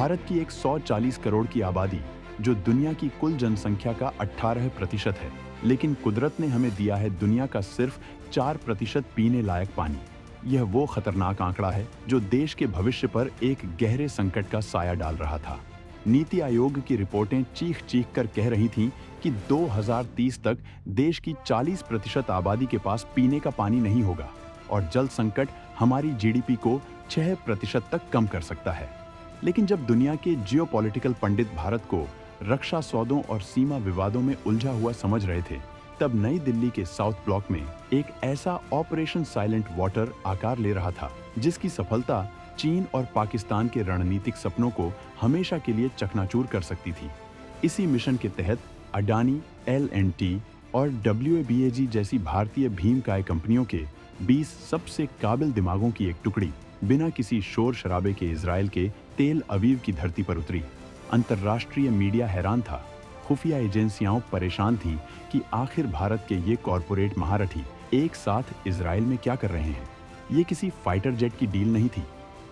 भारत की 140 करोड़ की आबादी, जो दुनिया की कुल जनसंख्या का 18% है, लेकिन कुदरत ने हमें दिया है दुनिया का सिर्फ 4% पीने लायक पानी। यह वो खतरनाक आंकड़ा है जो देश के भविष्य पर एक गहरे संकट का साया डाल रहा था। नीति आयोग की रिपोर्टें चीख चीख कर कह रही थीं कि 2030 तक देश की 40% आबादी के पास पीने का पानी नहीं होगा और जल संकट हमारी जीडीपी को 6% तक कम कर सकता है। लेकिन जब दुनिया के जियोपॉलिटिकल पंडित भारत को रक्षा सौदों और सीमा विवादों में उलझा हुआ समझ रहे थे, तब नई दिल्ली के साउथ ब्लॉक में एक ऐसा ऑपरेशन साइलेंट वाटर आकार ले रहा था जिसकी सफलता चीन और पाकिस्तान के रणनीतिक सपनों को हमेशा के लिए चकनाचूर कर सकती थी। इसी मिशन के तहत अडानी, एल&टी और WABAG जैसी भारतीय भीमकाय कंपनियों के 20 सबसे काबिल दिमागों की एक टुकड़ी बिना किसी शोर शराबे के इजराइल के तेल अवीव की धरती पर उतरी। अंतर्राष्ट्रीय मीडिया हैरान था, खुफिया एजेंसियां परेशान थीं कि आखिर भारत के ये कॉरपोरेट महारथी एक साथ इजराइल में क्या कर रहे हैं। ये किसी फाइटर जेट की डील नहीं थी,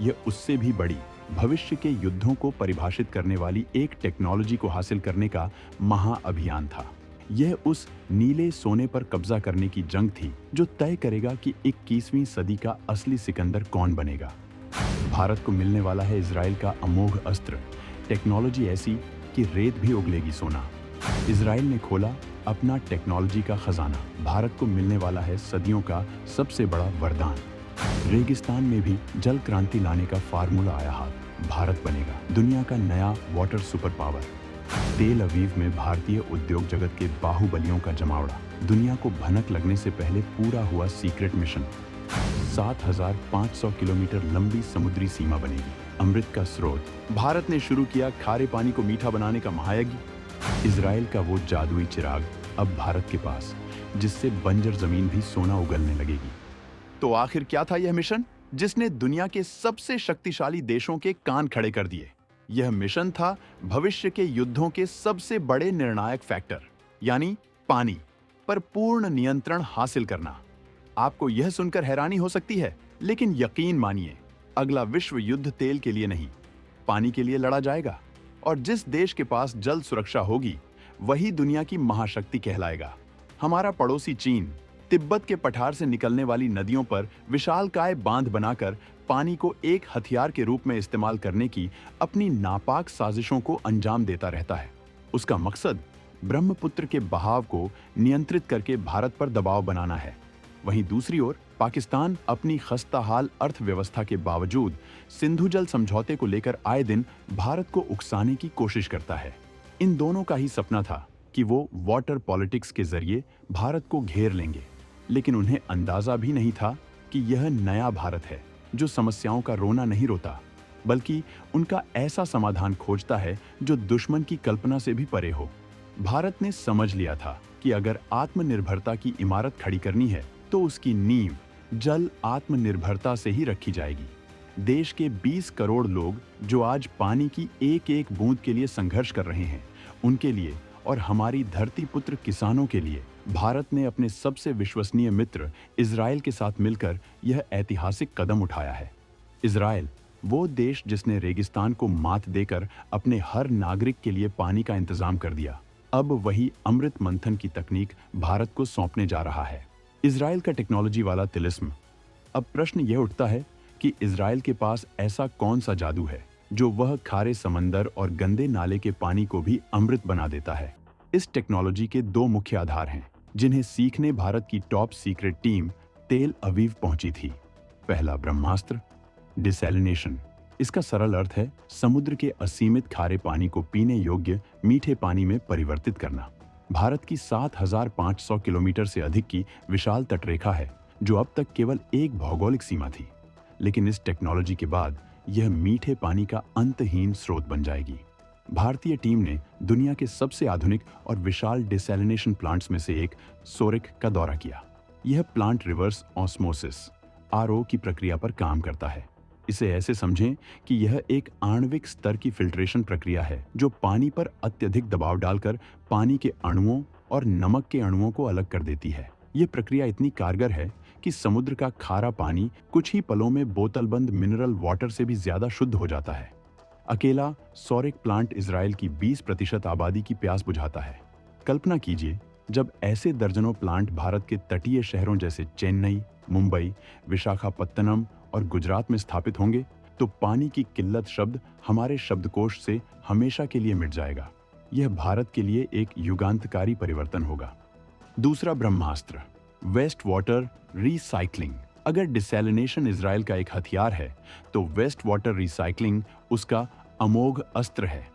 यह उससे भी बड़ी भविष्य के युद्धों को परिभाषित करने वाली एक टेक्नोलॉजी को हासिल करने का महाअभियान था। यह उस नीले सोने पर कब्जा करने की जंग थी जो तय करेगा कि 21वीं सदी का असली सिकंदर कौन बनेगा। भारत को मिलने वाला है इजराइल का अमोघ अस्त्र, टेक्नोलॉजी ऐसी कि रेत भी उगलेगी सोना। इजराइल ने खोला अपना टेक्नोलॉजी का खजाना। भारत को मिलने वाला है सदियों का सबसे बड़ा वरदान। रेगिस्तान में भी जल क्रांति लाने का फार्मूला आया हाथ। भारत बनेगा दुनिया का नया वाटर सुपर पावर। तेल अवीव में भारतीय उद्योग जगत के बाहुबलियों का जमावड़ा। दुनिया को भनक लगने से पहले पूरा हुआ सीक्रेट मिशन। 7,500 किलोमीटर लंबी समुद्री सीमा बनेगी। अमृत का स्रोत। भारत ने शुरू किया खारे पानी को मीठा बनाने का महायज्ञ। इजराइल का वो जादुई चिराग अब भारत के पास, जिससे बंजर जमीन भी सोना उगलने लगेगी। तो आखिर क्या था यह मिशन जिसने दुनिया के सबसे शक्तिशाली देशों के कान खड़े कर दिए? यह मिशन था भविष्य के युद्धों के सबसे बड़े निर्णायक फैक्टर, यानी पानी पर पूर्ण नियंत्रण हासिल करना। आपको यह सुनकर हैरानी हो सकती है, लेकिन यकीन मानिए, अगला विश्व युद्ध तेल के लिए नहीं, पानी के लिए लड़ा जाएगा। और जिस देश के पास जल सुरक्षा होगी, वही दुनिया की महाशक्ति कहलाएगा। हमारा पड़ोसी चीन तिब्बत के पठार से निकलने वाली नदियों पर विशालकाय बांध बनाकर पानी को एक हथियार के रूप में इस्तेमाल करने की अपनी नापाक साजिशों को अंजाम देता रहता है। उसका मकसद ब्रह्मपुत्र के बहाव को नियंत्रित करके भारत पर दबाव बनाना है। वहीं दूसरी ओर पाकिस्तान अपनी खस्ताहाल अर्थव्यवस्था के बावजूद सिंधु जल समझौते को लेकर आए दिन भारत को उकसाने की कोशिश करता है। इन दोनों का ही सपना था कि वो वाटर पॉलिटिक्स के जरिए भारत को घेर लेंगे, लेकिन उन्हें अंदाजा भी नहीं था कि यह नया भारत है जो समस्याओं का रोना नहीं रोता, बल्कि उनका ऐसा समाधान खोजता है जो दुश्मन की कल्पना से भी परे हो। भारत ने समझ लिया था कि अगर आत्मनिर्भरता की इमारत खड़ी करनी है तो उसकी नींव जल आत्मनिर्भरता से ही रखी जाएगी। देश के 20 करोड़ लोग जो आज पानी की एक एक बूंद के लिए संघर्ष कर रहे हैं, उनके लिए और हमारी धरती पुत्र किसानों के लिए भारत ने अपने सबसे विश्वसनीय मित्र इजराइल के साथ मिलकर यह ऐतिहासिक कदम उठाया है। इजराइल, वो देश जिसने रेगिस्तान को मात देकर अपने हर नागरिक के लिए पानी का इंतजाम कर दिया, अब वही अमृत मंथन की तकनीक भारत को सौंपने जा रहा है। इजराइल का टेक्नोलॉजी वाला तिलिस्म। अब प्रश्न यह उठता है कि इजराइल के पास ऐसा कौन सा जादू है जो वह खारे समंदर और गंदे नाले के पानी को भी अमृत बना देता है। इस टेक्नोलॉजी के दो मुख्य आधार हैं जिन्हें सीखने भारत की टॉप सीक्रेट टीम तेल अवीव पहुंची थी। पहला ब्रह्मास्त्र, डिसैलिनेशन। इसका सरल अर्थ है समुद्र के असीमित खारे पानी को पीने योग्य मीठे पानी में परिवर्तित करना। भारत की 7,500 किलोमीटर से अधिक की विशाल तटरेखा है जो अब तक केवल एक भौगोलिक सीमा थी, लेकिन इस टेक्नोलॉजी के बाद यह मीठे पानी का अंतहीन स्रोत बन जाएगी। भारतीय टीम ने दुनिया के सबसे आधुनिक और विशाल डिसैलिनेशन प्लांट्स में से एक सोरिक का दौरा किया। यह प्लांट रिवर्स ऑस्मोसिस (RO) की प्रक्रिया पर काम करता है। इसे ऐसे समझें कि यह एक आणविक स्तर की फिल्ट्रेशन प्रक्रिया है जो पानी पर अत्यधिक दबाव डालकर पानी के अणुओं और नमक के अणुओं को अलग कर देती है। यह प्रक्रिया इतनी कारगर है कि समुद्र का खारा पानी कुछ ही पलों में बोतलबंद मिनरल वाटर से भी ज्यादा शुद्ध हो जाता है। अकेला सौरिक प्लांट इजराइल की 20% आबादी की प्यास बुझाता है। कल्पना कीजिए, जब ऐसे दर्जनों प्लांट भारत के तटीय शहरों जैसे चेन्नई, मुंबई, विशाखापत्तनम और गुजरात में स्थापित होंगे, तो पानी की किल्लत शब्द हमारे शब्दकोश से हमेशा के लिए मिट जाएगा। यह भारत के लिए एक युगांतकारी परिवर्तन होगा। दूसरा ब्रह्मास्त्र, वेस्ट वाटर रिसाइकलिंग। अगर डिसैलिनेशन इजराइल का एक हथियार है, तो वेस्ट वाटर रिसाइकलिंग उसका अमोघ अस्त्र है।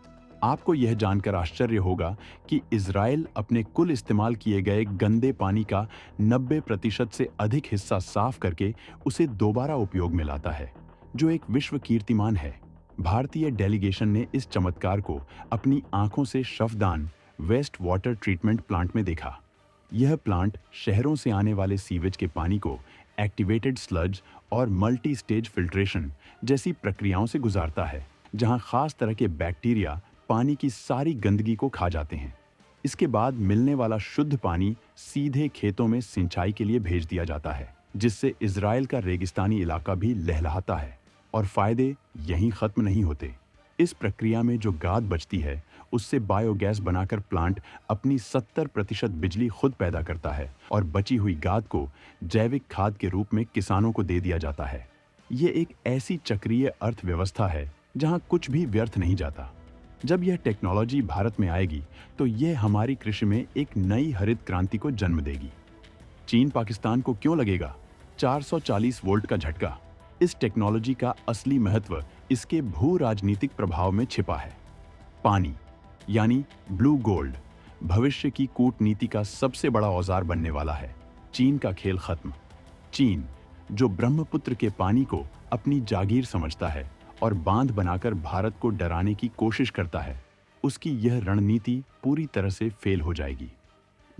आपको यह जानकर आश्चर्य होगा कि इजराइल अपने कुल इस्तेमाल किए गए गंदे पानी का 90% से अधिक हिस्सा साफ करके उसे दोबारा उपयोग में लाता है, जो एक विश्व कीर्तिमान है। भारतीय डेलीगेशन ने इस चमत्कार को अपनी आंखों से शवदान वेस्ट वाटर ट्रीटमेंट प्लांट में देखा। यह प्लांट शहरों से आने वाले सीवेज के पानी को एक्टिवेटेड स्लज और मल्टी स्टेज फिल्ट्रेशन जैसी प्रक्रियाओं से गुजारता है, जहां खास तरह के बैक्टीरिया पानी की सारी गंदगी को खा जाते हैं। इसके बाद मिलने वाला शुद्ध पानी सीधे खेतों में सिंचाई के लिए भेज दिया जाता है, जिससे इजराइल का रेगिस्तानी इलाका भी लहलहाता है। और फायदे यहीं खत्म नहीं होते। इस प्रक्रिया में जो गाद बचती है, उससे बायोगैस बनाकर प्लांट अपनी 70% बिजली खुद पैदा करता है और बची हुई गाद को जैविक खाद के रूप में किसानों को दे दिया जाता है। ये एक ऐसी चक्रीय अर्थव्यवस्था है जहां कुछ भी व्यर्थ नहीं जाता। जब यह टेक्नोलॉजी भारत में आएगी, तो यह हमारी कृषि में एक नई हरित क्रांति को जन्म देगी। चीन पाकिस्तान को क्यों लगेगा 440 वोल्ट का झटका? इस टेक्नोलॉजी का असली महत्व इसके भू राजनीतिक प्रभाव में छिपा है। पानी यानी ब्लू गोल्ड भविष्य की कूटनीति का सबसे बड़ा औजार बनने वाला है। चीन का खेल खत्म। चीन, जो ब्रह्मपुत्र के पानी को अपनी जागीर समझता है और बांध बनाकर भारत को डराने की कोशिश करता है, उसकी यह रणनीति पूरी तरह से फेल हो जाएगी।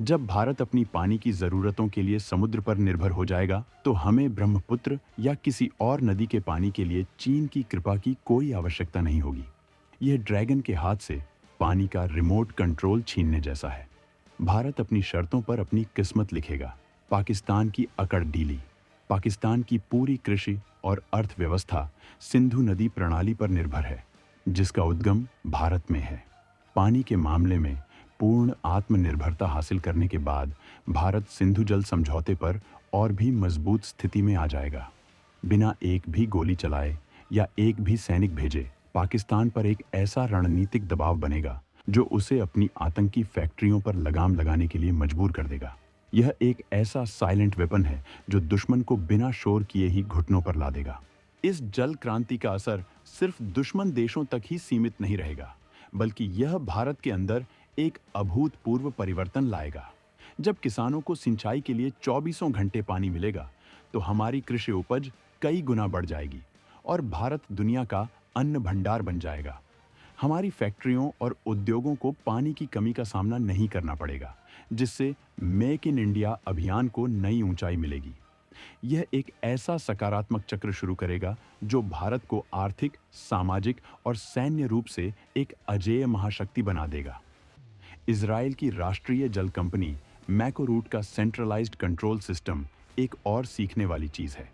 जब भारत अपनी पानी की जरूरतों के लिए समुद्र पर निर्भर हो जाएगा, तो हमें ब्रह्मपुत्र या किसी और नदी के पानी के लिए चीन की कृपा की कोई आवश्यकता नहीं होगी। यह ड्रैगन के हाथ से पानी का रिमोट कंट्रोल छीनने जैसा है। भारत अपनी शर्तों पर अपनी किस्मत लिखेगा। पाकिस्तान की अकड़ ढीली। पाकिस्तान की पूरी कृषि और अर्थव्यवस्था सिंधु नदी प्रणाली पर निर्भर है, जिसका उद्गम भारत में है। पानी के मामले में पूर्ण आत्मनिर्भरता हासिल करने के बाद भारत सिंधु जल समझौते पर और भी मजबूत स्थिति में आ जाएगा। बिना एक भी गोली चलाए या एक भी सैनिक भेजे, पाकिस्तान पर एक ऐसा रणनीतिक दबाव बनेगा जो उसे अपनी आतंकी फैक्ट्रियों पर लगाम लगाने के लिए मजबूर कर देगा। यह एक ऐसा साइलेंट वेपन है जो दुश्मन को बिना शोर किए ही घुटनों पर ला देगा। इस जल क्रांति का असर सिर्फ दुश्मन देशों तक ही सीमित नहीं रहेगा, बल्कि यह भारत के अंदर एक अभूतपूर्व परिवर्तन लाएगा। जब किसानों को सिंचाई के लिए 24 घंटे पानी मिलेगा, तो हमारी कृषि उपज कई गुना बढ़ जाएगी और भारत दुनिया का अन्न भंडार बन जाएगा। हमारी फैक्ट्रियों और उद्योगों को पानी की कमी का सामना नहीं करना पड़ेगा, जिससे मेक इन इंडिया अभियान को नई ऊंचाई मिलेगी। यह एक ऐसा सकारात्मक चक्र शुरू करेगा जो भारत को आर्थिक, सामाजिक और सैन्य रूप से एक अजेय महाशक्ति बना देगा। इजराइल की राष्ट्रीय जल कंपनी मैकोरूट का सेंट्रलाइज्ड कंट्रोल सिस्टम एक और सीखने वाली चीज है।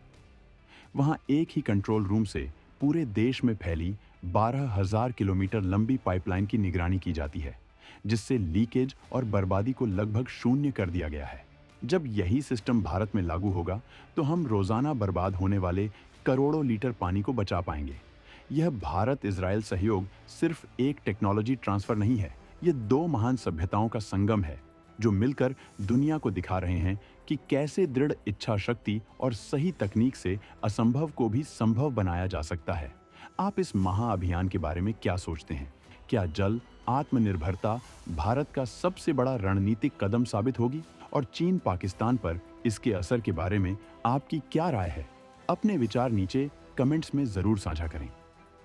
वहां एक ही कंट्रोल रूम से पूरे देश में फैली 12,000 किलोमीटर लंबी पाइपलाइन की निगरानी की जाती है, जिससे लीकेज और बर्बादी को लगभग शून्य कर दिया गया है। जब यही सिस्टम भारत में लागू होगा, तो हम रोजाना बर्बाद होने वाले करोड़ों लीटर पानी को बचा पाएंगे। यह भारत इजराइल सहयोग सिर्फ एक टेक्नोलॉजी ट्रांसफर नहीं है, यह दो महान सभ्यताओं का संगम है जो मिलकर दुनिया को दिखा रहे हैं कि कैसे दृढ़ इच्छा शक्ति और सही तकनीक से असंभव को भी संभव बनाया जा सकता है। आप इस महाअभियान के बारे में क्या सोचते हैं? क्या जल आत्मनिर्भरता भारत का सबसे बड़ा रणनीतिक कदम साबित होगी? और चीन पाकिस्तान पर इसके असर के बारे में आपकी क्या राय है? अपने विचार नीचे कमेंट्स में जरूर साझा करें।